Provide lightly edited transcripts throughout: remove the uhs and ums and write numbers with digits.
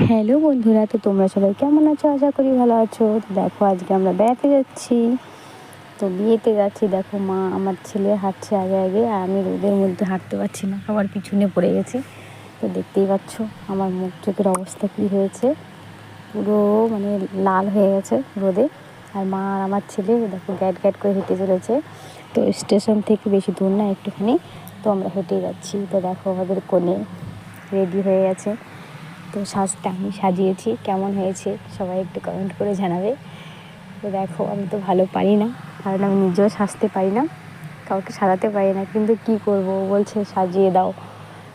Hello বন্ধুরা, তো তোমরা সবাই কেমন আছো? আশা করি ভালো আছো। তো দেখো, আজকে আমরা বেড়াতে যাচ্ছি। তো বিয়েতে যাচ্ছি। দেখো, মা আমার ছেলে হাঁটছে আগে আগে, আর আমি রোদের মধ্যে হাঁটতে পারছি না, সবার পিছনে পড়ে গেছি। তো দেখতেই পাচ্ছ আমার মুখ চোখের অবস্থা কী হয়েছে, পুরো মানে লাল হয়ে গেছে রোদে। আর মা আর আমার ছেলে দেখো গ্যাট গ্যাট করে হেঁটে চলেছে। তো স্টেশন থেকে বেশি দূর না, একটুখানি। তো আমরা হেঁটে যাচ্ছি। তো দেখো আমাদের কনে রেডি হয়ে গেছে। তো সাজটা আমি সাজিয়েছি, কেমন হয়েছে সবাই একটু কমেন্ট করে জানাবে। তো দেখো, আমি তো ভালো পারি না, কারণ আমি নিজেও সাজতে পারি না, কাউকে সাজাতে পারি না, কিন্তু কি করব, বলছে সাজিয়ে দাও,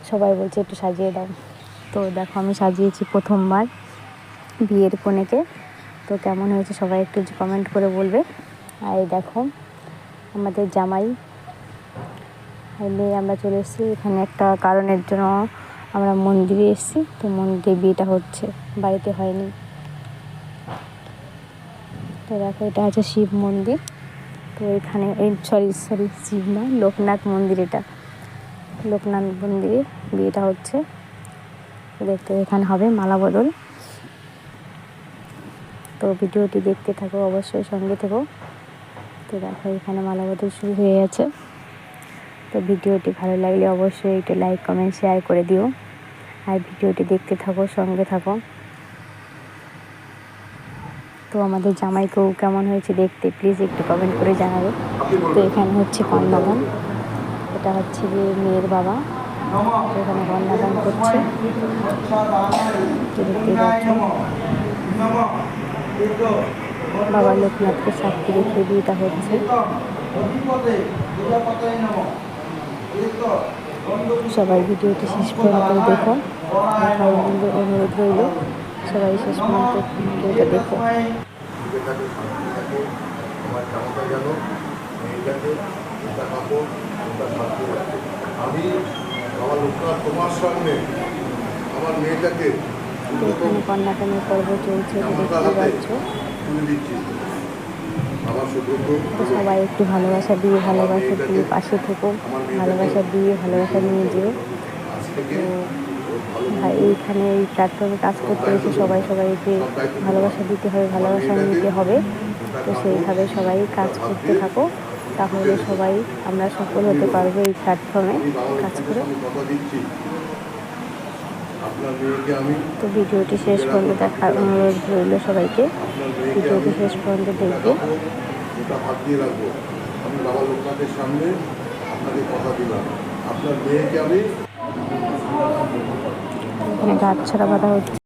সবাই বলছে একটু সাজিয়ে দাও। তো দেখো, আমি সাজিয়েছি প্রথমবার বিয়ের কনেকে। তো কেমন হয়েছে সবাই একটু কমেন্ট করে বলবে। আর এই দেখো আমাদের জামাই আর মেয়ে, আমরা চলে এসেছি এখানে একটা কারণের জন্য। আমরা মন্দিরে এসেছি, তো মন্দিরে বিয়েটা হচ্ছে, বাড়িতে হয়নি। তো দেখো, এটা আছে শিব মন্দির। তো এখানে সরি শিব না, লোকনাথ মন্দির। এটা লোকনাথ মন্দিরে বিয়েটা হচ্ছে। তো দেখতে এখানে হবে মালা বদল। তো ভিডিওটি দেখতে থাকো, অবশ্যই সঙ্গে থেকো। তো দেখো, এখানে মালা বদল শুরু হয়ে গেছে। তো ভিডিওটি ভালো লাগলে অবশ্যই একটু লাইক কমেন্ট শেয়ার করে দিও, আর ভিডিওটি দেখতে থাকো, সঙ্গে থাকো। তো আমাদের জামাইকেও কেমন হয়েছে দেখতে প্লিজ একটু কমেন্ট করে জানাবে। তো এখানে হচ্ছে কন্যাদান, এটা হচ্ছে যে মেয়ের বাবা, এখানে কন্যাদান করছে। দেখতেই পাচ্ছ, বাবা লোকনাথকে সাক্ষী রেখে বিয়েটা হচ্ছে। সবাই ভিডিওটি শেষ পর্যন্ত দেখো, অনুরোধ রইল, সবাই শেষ পর্যন্ত ভিডিওটা দেখো। আমি বাবা লোকনাথ তোমার সামনে আমার মেয়েটাকে এখানে কন্যাদানের পর্ব চলছে, দেখতে পাচ্ছ। তো সবাই একটু ভালোবাসা দিয়ে পাশে থেকো, ভালোবাসা দিয়ে ভালোবাসা নিয়ে যেও। তো এইখানে এই প্ল্যাটফর্মে কাজ করতে এসে সবাইকে ভালোবাসা দিতে হবে, ভালোবাসা নিতে হবে। তো সেইভাবে সবাই কাজ করতে থাকো, তাহলে সবাই আমরা সফল হতে পারবো এই প্ল্যাটফর্মে কাজ করে। তো ভিডিওটি শেষ পর্যন্ত দেখার অনুরোধ রইল সবাইকে, ভিডিওটি শেষ পর্যন্ত দেখবে। আমি বাবা লোকনাথের সামনে আপনাকে কথা দিলাম, আপনার মেয়েকে আমি এখানে গাছ ছাড়া বাঁধা হচ্ছে।